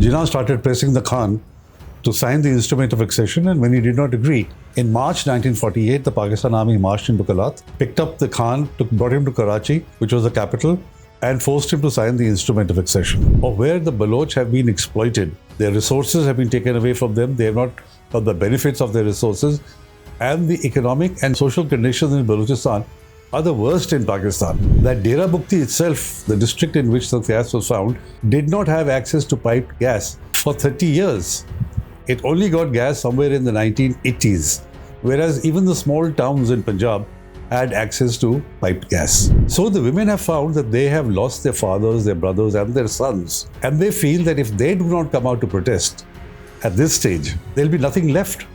Jinnah started pressing the Khan to sign the instrument of accession, and when he did not agree, in March 1948, the Pakistan army marched into Kalat, picked up the Khan, brought him to Karachi, which was the capital, and forced him to sign the instrument of accession. Or where the Baloch have been exploited, their resources have been taken away from them, they have not got the benefits of their resources, and the economic and social conditions in Balochistan are the worst in Pakistan. That Dera Bukti itself, the district in which the gas was found, did not have access to piped gas for 30 years. It only got gas somewhere in the 1980s, whereas even the small towns in Punjab had access to piped gas. So the women have found that they have lost their fathers, their brothers and their sons. And they feel that if they do not come out to protest at this stage, there'll be nothing left.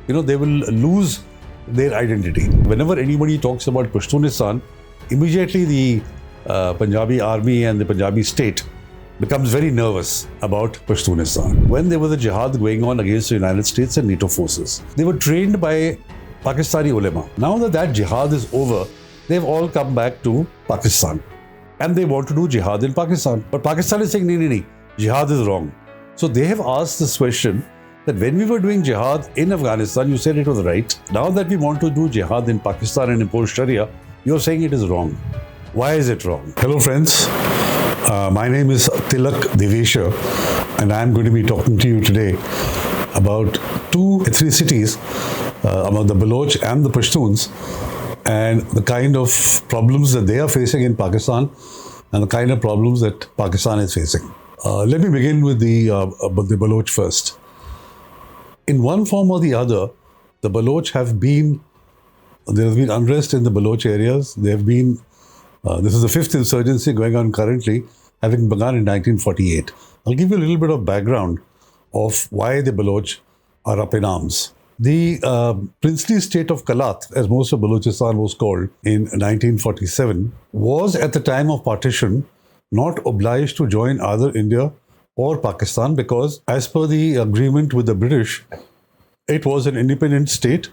They will lose their identity. Whenever anybody talks about Pashtunistan, immediately the Punjabi army and the Punjabi state becomes very nervous about Pashtunistan. When there was a jihad going on against the United States and NATO forces, they were trained by Pakistani ulema. Now that that jihad is over, they've all come back to Pakistan and they want to do jihad in Pakistan. But Pakistan is saying, no, jihad is wrong. So they have asked this question that when we were doing jihad in Afghanistan, you said it was right. Now that we want to do jihad in Pakistan and impose Sharia, you're saying it is wrong. Why is it wrong? Hello friends, my name is Tilak Devasher and I'm going to be talking to you today about two ethnicities, among the Baloch and the Pashtuns, and the kind of problems that they are facing in Pakistan and the kind of problems that Pakistan is facing. Let me begin with the Baloch first. In one form or the other, the Baloch there has been unrest in the Baloch areas. There have been, this is the fifth insurgency going on currently, having begun in 1948. I'll give you a little bit of background of why the Baloch are up in arms. The princely state of Kalat, as most of Balochistan was called in 1947, was at the time of partition not obliged to join either India or Pakistan because, as per the agreement with the British, it was an independent state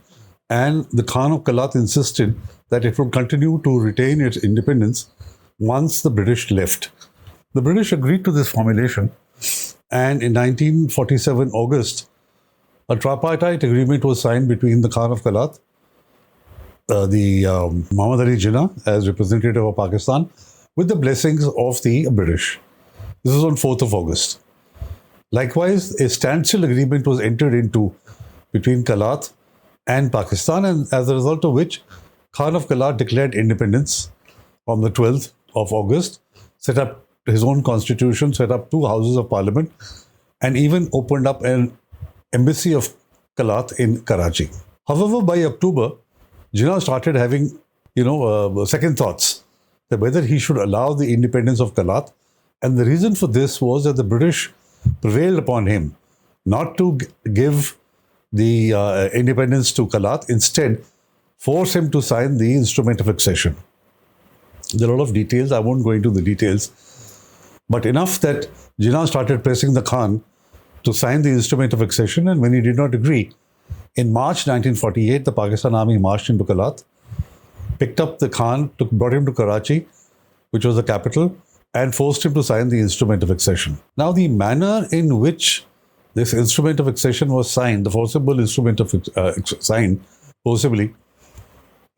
and the Khan of Kalat insisted that it would continue to retain its independence once the British left. The British agreed to this formulation, and in 1947 August, a tripartite agreement was signed between the Khan of Kalat, Muhammad Ali Jinnah as representative of Pakistan, with the blessings of the British. This was on 4th of August. Likewise, a standstill agreement was entered into between Kalat and Pakistan, and as a result of which, Khan of Kalat declared independence on the 12th of August, set up his own constitution, set up two houses of parliament, and even opened up an embassy of Kalat in Karachi. However, by October, Jinnah started having, second thoughts that whether he should allow the independence of Kalat. And the reason for this was that the British prevailed upon him not to give the independence to Kalat, instead force him to sign the instrument of accession. There are a lot of details, I won't go into the details, but enough that Jinnah started pressing the Khan to sign the instrument of accession, and when he did not agree, in March 1948, the Pakistan army marched into Kalat, picked up the Khan, brought him to Karachi, which was the capital, and forced him to sign the instrument of accession. Now, the manner in which this instrument of accession was signed, the forcible instrument of signed forcibly,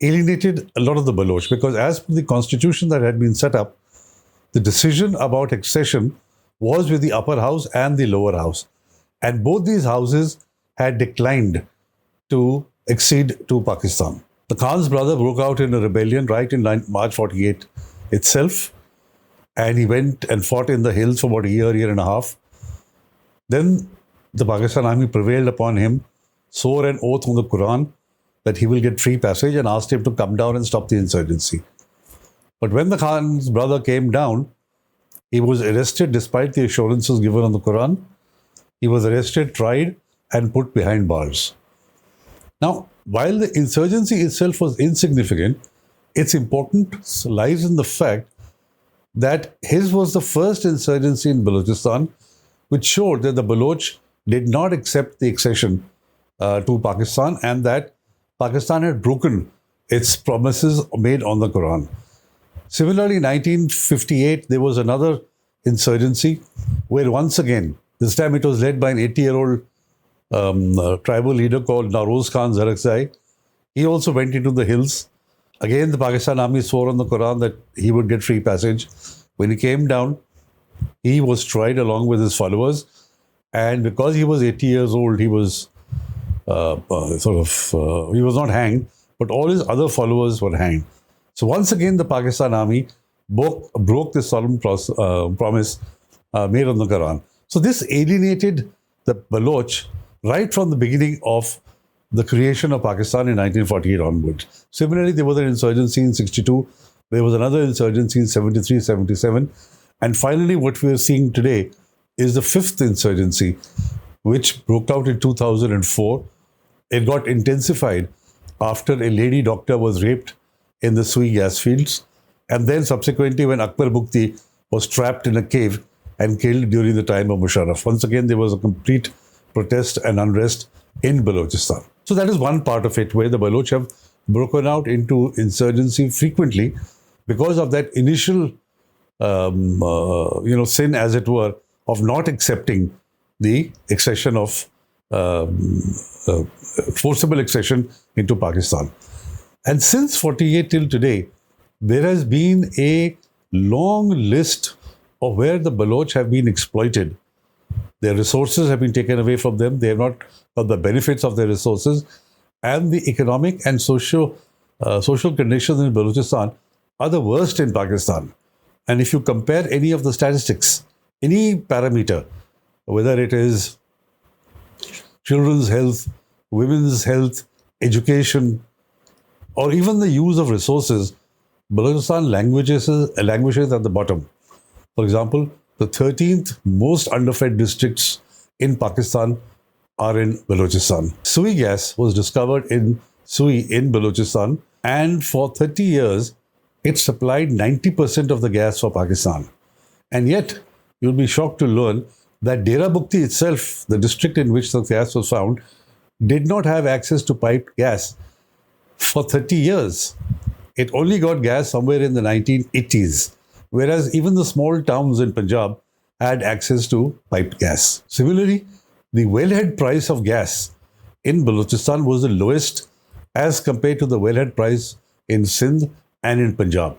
alienated a lot of the Baloch, because as per the constitution that had been set up, the decision about accession was with the upper house and the lower house. And both these houses had declined to accede to Pakistan. The Khan's brother broke out in a rebellion right in March 48 itself, and he went and fought in the hills for about a year and a half. Then the Pakistan army prevailed upon him, swore an oath on the Quran that he will get free passage, and asked him to come down and stop the insurgency. But when the Khan's brother came down, he was arrested despite the assurances given on the Quran. He was arrested, tried, and put behind bars. Now, while the insurgency itself was insignificant, its importance lies in the fact that his was the first insurgency in Balochistan, which showed that the Baloch did not accept the accession to Pakistan, and that Pakistan had broken its promises made on the Quran. Similarly, in 1958, there was another insurgency where once again This time it was led by an 80-year-old tribal leader called Naroz Khan Zarakzai. He also went into the hills. Again, the Pakistan army swore on the Quran that he would get free passage. When he came down, he was tried along with his followers. And because he was 80 years old, he was he was not hanged, but all his other followers were hanged. So once again, the Pakistan army broke this solemn promise made on the Quran. So this alienated the Baloch right from the beginning of the creation of Pakistan in 1948 onwards. Similarly, there was an insurgency in 62. There was another insurgency in 73, 77. And finally, what we are seeing today is the fifth insurgency, which broke out in 2004. It got intensified after a lady doctor was raped in the Sui gas fields. And then subsequently, when Akbar Bukti was trapped in a cave and killed during the time of Musharraf. Once again, there was a complete protest and unrest in Balochistan. So that is one part of it where the Baloch have broken out into insurgency frequently because of that initial, sin, as it were, of not accepting the accession of forcible accession into Pakistan. And since 48 till today, there has been a long list of where the Baloch have been exploited. Their resources have been taken away from them. They have not got the benefits of their resources. And the economic and social conditions in Balochistan are the worst in Pakistan. And if you compare any of the statistics, any parameter, whether it is children's health, women's health, education, or even the use of resources, Balochistan languishes at the bottom. For example, the 13th most underfed districts in Pakistan are in Balochistan. Sui gas was discovered in Sui in Balochistan, and for 30 years, it supplied 90% of the gas for Pakistan. And yet, you'll be shocked to learn that Dera Bukti itself, the district in which the gas was found, did not have access to piped gas for 30 years. It only got gas somewhere in the 1980s, whereas even the small towns in Punjab had access to piped gas. Similarly, the wellhead price of gas in Balochistan was the lowest as compared to the wellhead price in Sindh and in Punjab.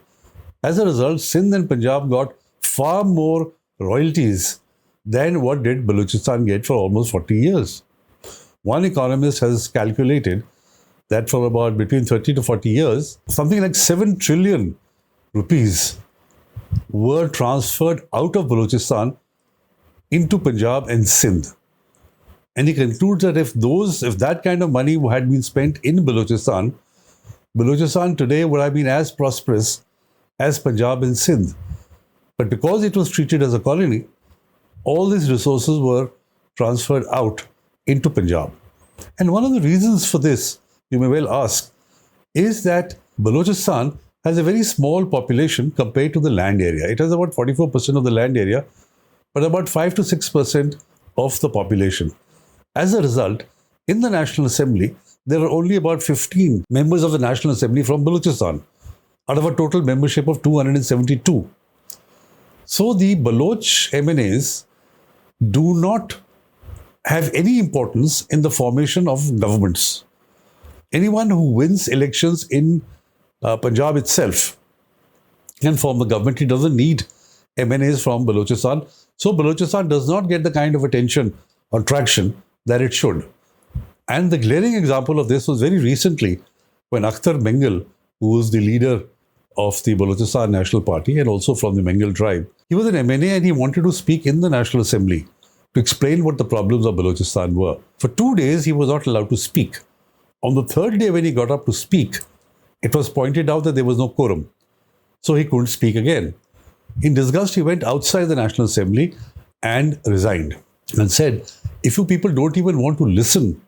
As a result, Sindh and Punjab got far more royalties than what did Balochistan get for almost 40 years. One economist has calculated that for about between 30 to 40 years, something like 7 trillion rupees were transferred out of Balochistan into Punjab and Sindh. And he concludes that if that kind of money had been spent in Balochistan, Balochistan today would have been as prosperous as Punjab and Sindh. But because it was treated as a colony, all these resources were transferred out into Punjab. And one of the reasons for this, you may well ask, is that Balochistan has a very small population compared to the land area. It has about 44% of the land area, but about 5 to 6% of the population. As a result, in the National Assembly, there are only about 15 members of the National Assembly from Balochistan, out of a total membership of 272. So the Baloch MNAs do not have any importance in the formation of governments. Anyone who wins elections in Punjab itself can form the government. He doesn't need MNAs from Balochistan. So Balochistan does not get the kind of attention or traction that it should. And the glaring example of this was very recently when Akhtar Bengal, who was the leader of the Balochistan National Party and also from the Bengal tribe, he was an MNA and he wanted to speak in the National Assembly to explain what the problems of Balochistan were. For 2 days, he was not allowed to speak. On the third day, when he got up to speak, it was pointed out that there was no quorum. So he couldn't speak again. In disgust, he went outside the National Assembly and resigned and said, if you people don't even want to listen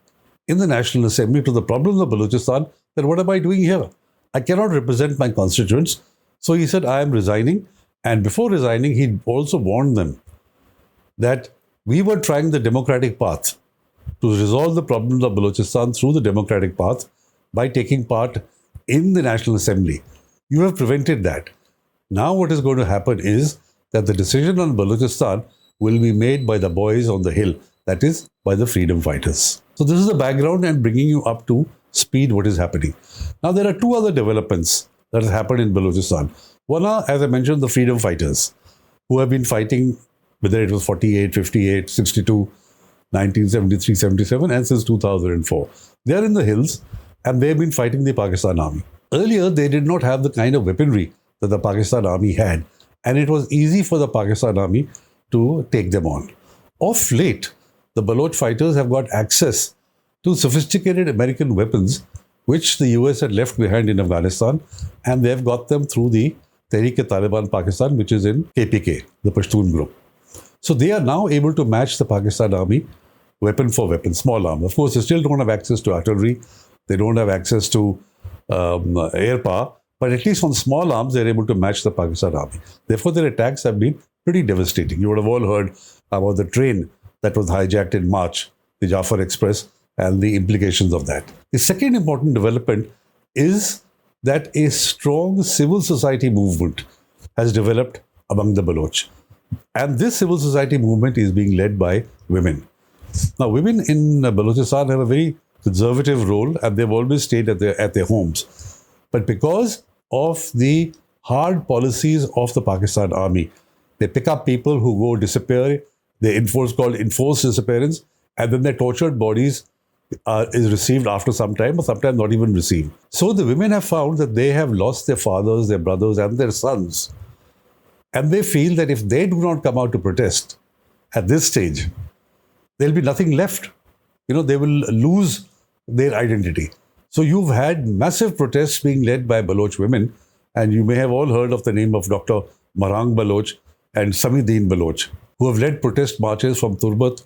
in the National Assembly to the problems of Balochistan, then what am I doing here? I cannot represent my constituents. So he said, I am resigning. And before resigning, he also warned them that we were trying the democratic path to resolve the problems of Balochistan through the democratic path by taking part in the National Assembly. You have prevented that. Now what is going to happen is that the decision on Balochistan will be made by the boys on the hill, that is, by the freedom fighters. So this is the background and bringing you up to speed what is happening. Now there are two other developments that have happened in Balochistan. One are, as I mentioned, the freedom fighters who have been fighting, whether it was 48, 58, 62, 1973, 77, and since 2004. They are in the hills and they have been fighting the Pakistan army. Earlier, they did not have the kind of weaponry that the Pakistan army had, and it was easy for the Pakistan army to take them on. Of late, the Baloch fighters have got access to sophisticated American weapons, which the US had left behind in Afghanistan, and they have got them through the Tehreek-e-Taliban Pakistan, which is in KPK, the Pashtun group. So they are now able to match the Pakistan army weapon for weapon, small arms. Of course, they still don't have access to artillery. They don't have access to air power, but at least on small arms, they're able to match the Pakistan army. Therefore, their attacks have been pretty devastating. You would have all heard about the train that was hijacked in March, the Jafar Express, and the implications of that. The second important development is that a strong civil society movement has developed among the Baloch. And this civil society movement is being led by women. Now, women in Balochistan have a very conservative role, and they've always stayed at their homes. But because of the hard policies of the Pakistan army, they pick up people who go disappear. They enforced disappearance, and then their tortured bodies is received after some time, or sometimes not even received. So the women have found that they have lost their fathers, their brothers, and their sons. And they feel that if they do not come out to protest at this stage, there'll be nothing left. They will lose their identity. So you've had massive protests being led by Baloch women, and you may have all heard of the name of Dr. Marang Baloch and Samideen Baloch, who have led protest marches from Turbat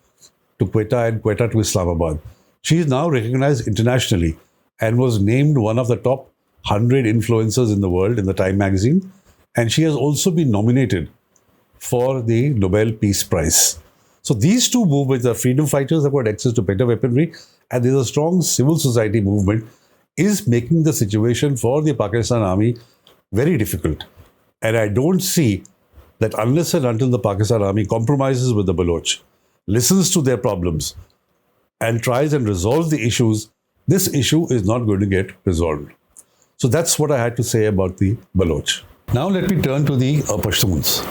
to Quetta and Quetta to Islamabad. She is now recognized internationally and was named one of the top 100 influencers in the world in the Time magazine. And she has also been nominated for the Nobel Peace Prize. So these two movements, the freedom fighters have got access to better weaponry, and there's a strong civil society movement, is making the situation for the Pakistan army very difficult. And I don't see that unless and until the Pakistan army compromises with the Baloch, listens to their problems, and tries and resolves the issues, this issue is not going to get resolved. So that's what I had to say about the Baloch. Now let me turn to the Pashtuns.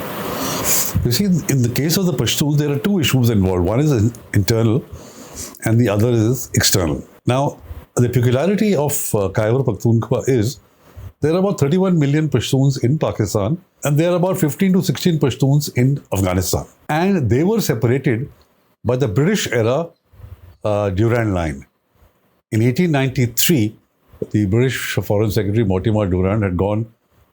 You see, in the case of the Pashtuns, there are two issues involved. One is internal and the other is external. Now, the peculiarity of Khyber Pakhtunkhwa is there are about 31 million Pashtuns in Pakistan, and there are about 15 to 16 Pashtuns in Afghanistan. And they were separated by the British era Durand Line. In 1893, the British Foreign Secretary Mortimer Durand had gone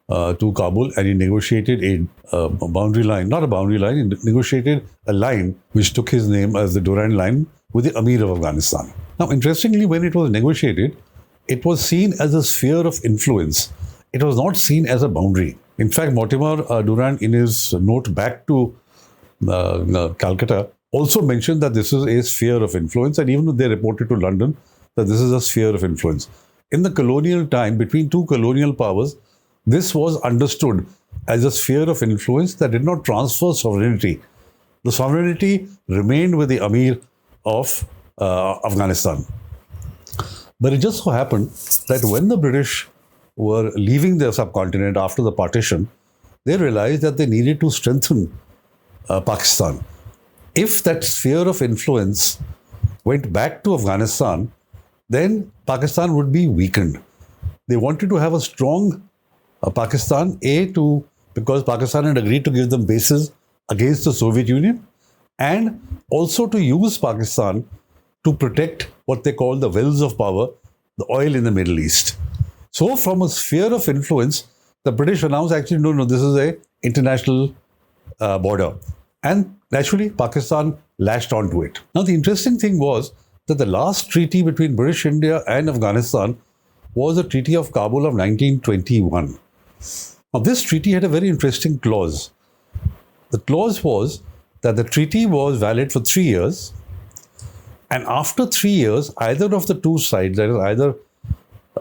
to Kabul, and he negotiated a boundary line, not a boundary line, he negotiated a line which took his name as the Durand Line with the Amir of Afghanistan. Now, interestingly, when it was negotiated, it was seen as a sphere of influence. It was not seen as a boundary. In fact, Mortimer Durand, in his note back to Calcutta, also mentioned that this is a sphere of influence, and even they reported to London that this is a sphere of influence. In the colonial time, between two colonial powers, this was understood as a sphere of influence that did not transfer sovereignty. The sovereignty remained with the Amir of Afghanistan. But it just so happened that when the British were leaving their subcontinent after the partition, they realized that they needed to strengthen Pakistan. If that sphere of influence went back to Afghanistan, then Pakistan would be weakened. They wanted to have a strong Pakistan, because Pakistan had agreed to give them bases against the Soviet Union, and also to use Pakistan to protect what they call the wells of power, the oil in the Middle East. So from a sphere of influence, the British announced, actually, no, this is an international border. And naturally, Pakistan latched onto it. Now, the interesting thing was that the last treaty between British India and Afghanistan was the Treaty of Kabul of 1921. Now, this treaty had a very interesting clause. The clause was that the treaty was valid for 3 years, and after 3 years, either of the two sides, that is either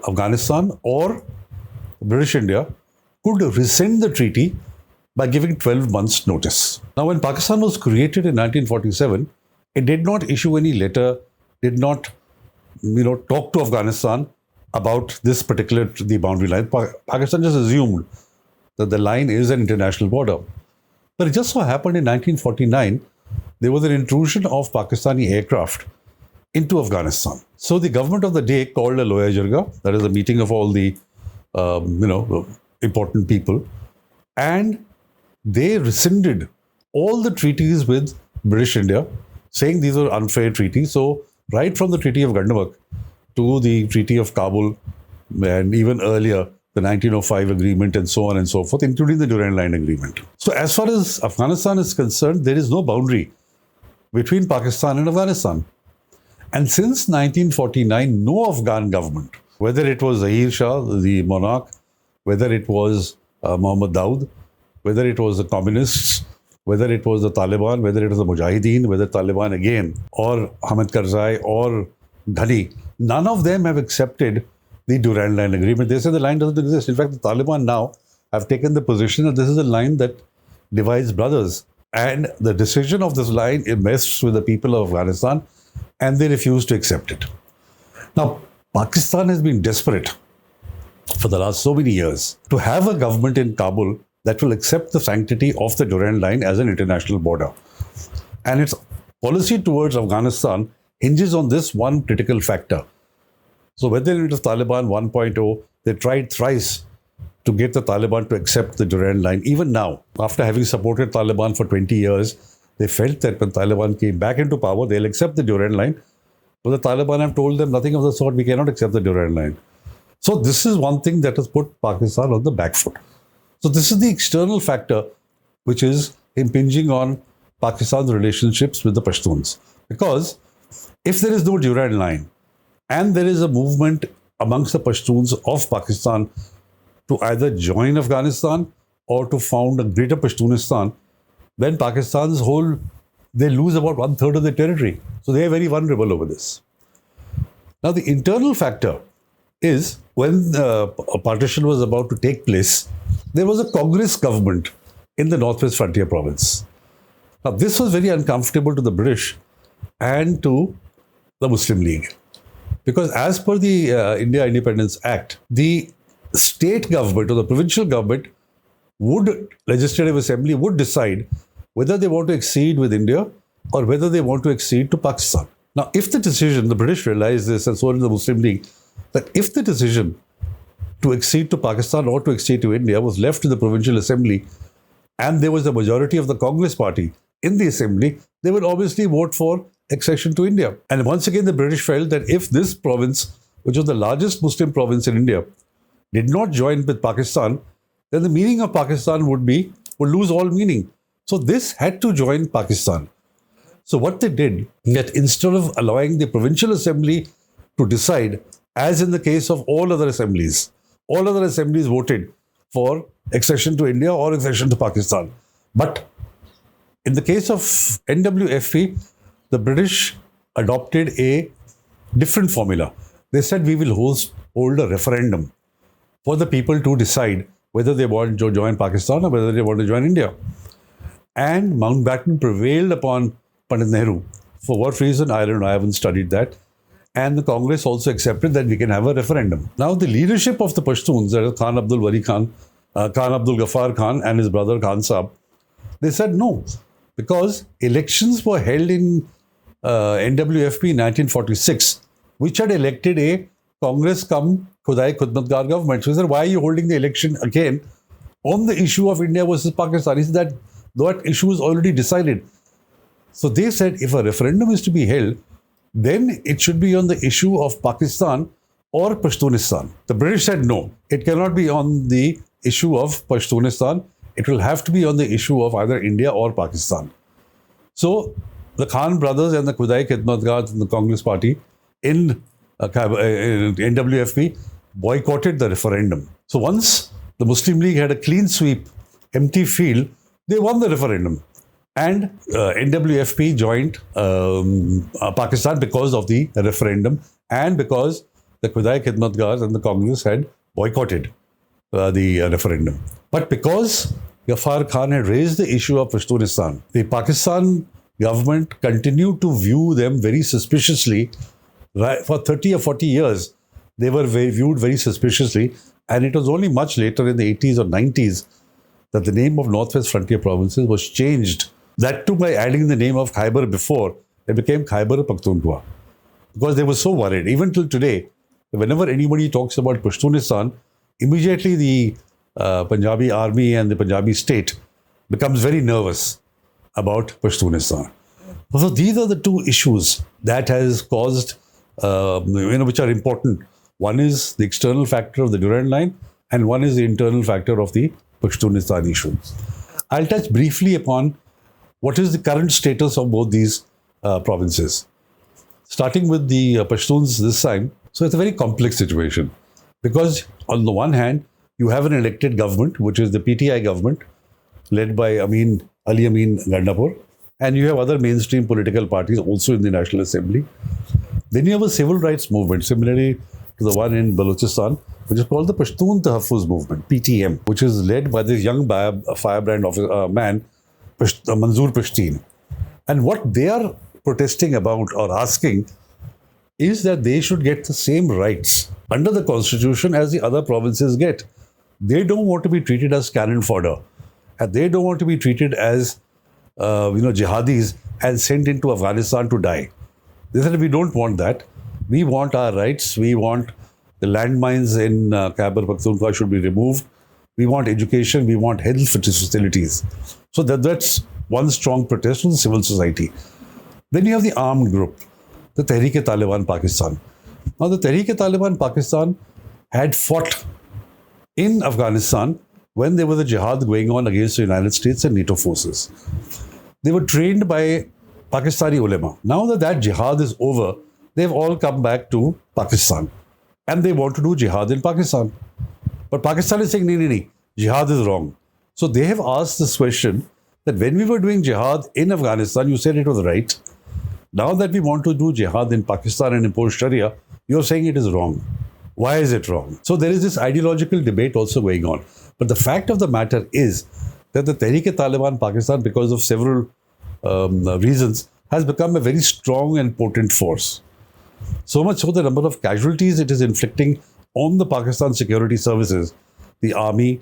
Afghanistan or British India, could rescind the treaty by giving 12 months notice. Now, when Pakistan was created in 1947, it did not issue any letter, did not, talk to Afghanistan about this particular, the boundary line. Pakistan just assumed that the line is an international border. But it just so happened in 1949, there was an intrusion of Pakistani aircraft into Afghanistan. So the government of the day called a Loya Jirga, that is a meeting of all the, important people, and they rescinded all the treaties with British India, saying these were unfair treaties. So right from the Treaty of Gandamak to the Treaty of Kabul, and even earlier, the 1905 agreement and so on and so forth, including the Durand Line agreement. So as far as Afghanistan is concerned, there is no boundary between Pakistan and Afghanistan. And since 1949, no Afghan government, whether it was Zahir Shah, the monarch, whether it was Muhammad Dawood, whether it was the communists, whether it was the Taliban, whether it was the Mujahideen, whether Taliban again, or Hamid Karzai, or Ghani, none of them have accepted the Durand Line agreement. They say the line doesn't exist. In fact, the Taliban now have taken the position that this is a line that divides brothers. And the decision of this line, it messes with the people of Afghanistan, and they refuse to accept it. Now, Pakistan has been desperate for the last so many years to have a government in Kabul that will accept the sanctity of the Durand Line as an international border. And its policy towards Afghanistan hinges on this one critical factor. So whether it is Taliban 1.0, they tried thrice to get the Taliban to accept the Durand Line. Even now, after having supported Taliban for 20 years, they felt that when Taliban came back into power, they'll accept the Durand Line. But the Taliban have told them nothing of the sort, we cannot accept the Durand Line. So this is one thing that has put Pakistan on the back foot. So this is the external factor which is impinging on Pakistan's relationships with the Pashtuns. Because if there is no Durand Line, and there is a movement amongst the Pashtuns of Pakistan to either join Afghanistan or to found a greater Pashtunistan, then Pakistan's they lose about 1/3 of their territory. So they are very vulnerable over this. Now, the internal factor is when a partition was about to take place, there was a Congress government in the Northwest Frontier Province. Now, this was very uncomfortable to the British and to the Muslim League. Because as per the India Independence Act, the state government or the provincial government legislative assembly would decide whether they want to accede with India or whether they want to accede to Pakistan. Now, if the decision, the British realized this, and so did the Muslim League, that if the decision to accede to Pakistan or to accede to India was left to the provincial assembly, and there was a majority of the Congress party in the assembly, they would obviously vote for accession to India. And once again, the British felt that if this province, which was the largest Muslim province in India, did not join with Pakistan, then the meaning of Pakistan would lose all meaning. So this had to join Pakistan. So what they did, that instead of allowing the provincial assembly to decide, as in the case of all other assemblies voted for accession to India or accession to Pakistan. But in the case of NWFP, the British adopted a different formula. They said we will hold a referendum for the people to decide whether they want to join Pakistan or whether they want to join India. And Mountbatten prevailed upon Pandit Nehru. For what reason, I don't know, I haven't studied that. And the Congress also accepted that we can have a referendum. Now, the leadership of the Pashtuns, that is Khan Abdul Wali Khan, Khan Abdul Ghaffar Khan and his brother Khan Saab, they said no, because elections were held in NWFP in 1946, which had elected a Congress cum Khudai Khudmatgar government. So he said, why are you holding the election again on the issue of India versus Pakistan? He said that issue is already decided. So they said if a referendum is to be held, then it should be on the issue of Pakistan or Pashtunistan. The British said no, it cannot be on the issue of Pashtunistan. It will have to be on the issue of either India or Pakistan. So the Khan brothers and the Khudai Khidmatgars in the Congress party in NWFP boycotted the referendum. So once the Muslim League had a clean sweep, empty field, they won the referendum. And NWFP joined Pakistan because of the referendum and because the Khudai Khidmatgars and the Congress had boycotted the referendum. But because Ghaffar Khan had raised the issue of Pashtunistan, the Pakistan government continued to view them very suspiciously. Right, for 30 or 40 years, they were viewed very suspiciously. And it was only much later in the 80s or 90s that the name of Northwest Frontier Provinces was changed. That too by adding the name of Khyber before, it became Khyber Pakhtunkhwa. Because they were so worried. Even till today, whenever anybody talks about Pashtunistan, immediately the Punjabi army and the Punjabi state becomes very nervous about Pashtunistan. So these are the two issues that has caused, which are important. One is the external factor of the Durand Line, and one is the internal factor of the Pashtunistan issue. I'll touch briefly upon what is the current status of both these provinces. Starting with the Pashtuns this time, so it's a very complex situation because on the one hand, you have an elected government, which is the PTI government, led by Ali Amin Gandapur, and you have other mainstream political parties also in the National Assembly. Then you have a civil rights movement, similarly to the one in Balochistan, which is called the Pashtun Tahaffuz movement, PTM, which is led by this young firebrand man, Manzoor Pashtun. And what they are protesting about or asking is that they should get the same rights under the constitution as the other provinces get. They don't want to be treated as cannon fodder, and they don't want to be treated as jihadis and sent into Afghanistan to die. They said, we don't want that. We want our rights. We want the landmines in Khyber Pakhtunkhwa should be removed. We want education. We want health facilities. So that's one strong protest from the civil society. Then you have the armed group, the Tehreek-e-Taliban Pakistan. Now, the Tehreek-e-Taliban Pakistan had fought in Afghanistan when there was a jihad going on against the United States and NATO forces. They were trained by Pakistani ulema. Now that jihad is over, they've all come back to Pakistan and they want to do jihad in Pakistan. But Pakistan is saying, no, jihad is wrong. So they have asked this question that when we were doing jihad in Afghanistan, you said it was right. Now that we want to do jihad in Pakistan and impose Sharia, you're saying it is wrong. Why is it wrong? So there is this ideological debate also going on. But the fact of the matter is that the Tehreek-e-Taliban Pakistan, because of several reasons, has become a very strong and potent force. So much so the number of casualties it is inflicting on the Pakistan security services, the army,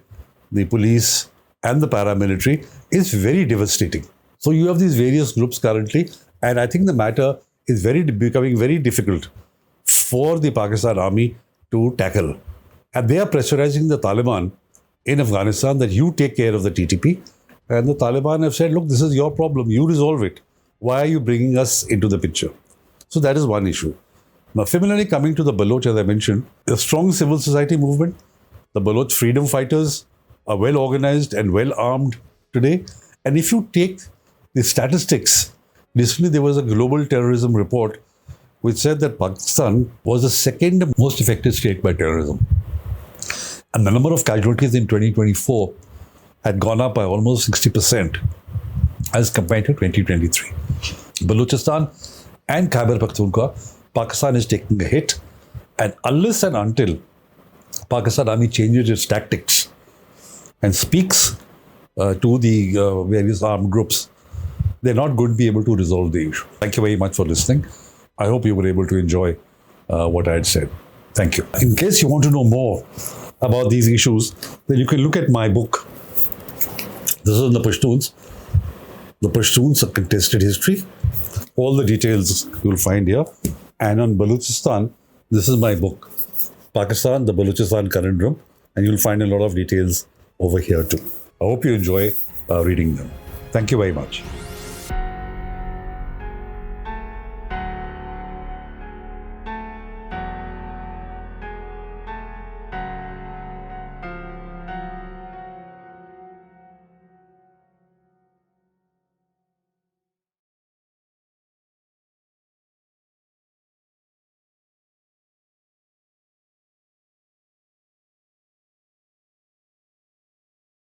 the police, and the paramilitary is very devastating. So you have these various groups currently, and I think the matter is becoming very difficult for the Pakistan army to tackle. And they are pressurizing the Taliban in Afghanistan that you take care of the TTP. And the Taliban have said, look, this is your problem. You resolve it. Why are you bringing us into the picture? So that is one issue. Now, similarly, coming to the Baloch, as I mentioned, a strong civil society movement. The Baloch freedom fighters are well organized and well armed today. And if you take the statistics, recently there was a global terrorism report which said that Pakistan was the second most affected state by terrorism. And the number of casualties in 2024 had gone up by almost 60% as compared to 2023. Balochistan and Khyber Pakhtunkhwa, Pakistan is taking a hit. And unless and until Pakistan Army changes its tactics and speaks to the various armed groups, they're not going to be able to resolve the issue. Thank you very much for listening. I hope you were able to enjoy what I had said. Thank you. In case you want to know more about these issues, then you can look at my book. This is on the Pashtuns. The Pashtuns, a contested history. All the details you will find here. And on Balochistan, this is my book, Pakistan, the Balochistan Conundrum. And you'll find a lot of details over here too. I hope you enjoy reading them. Thank you very much.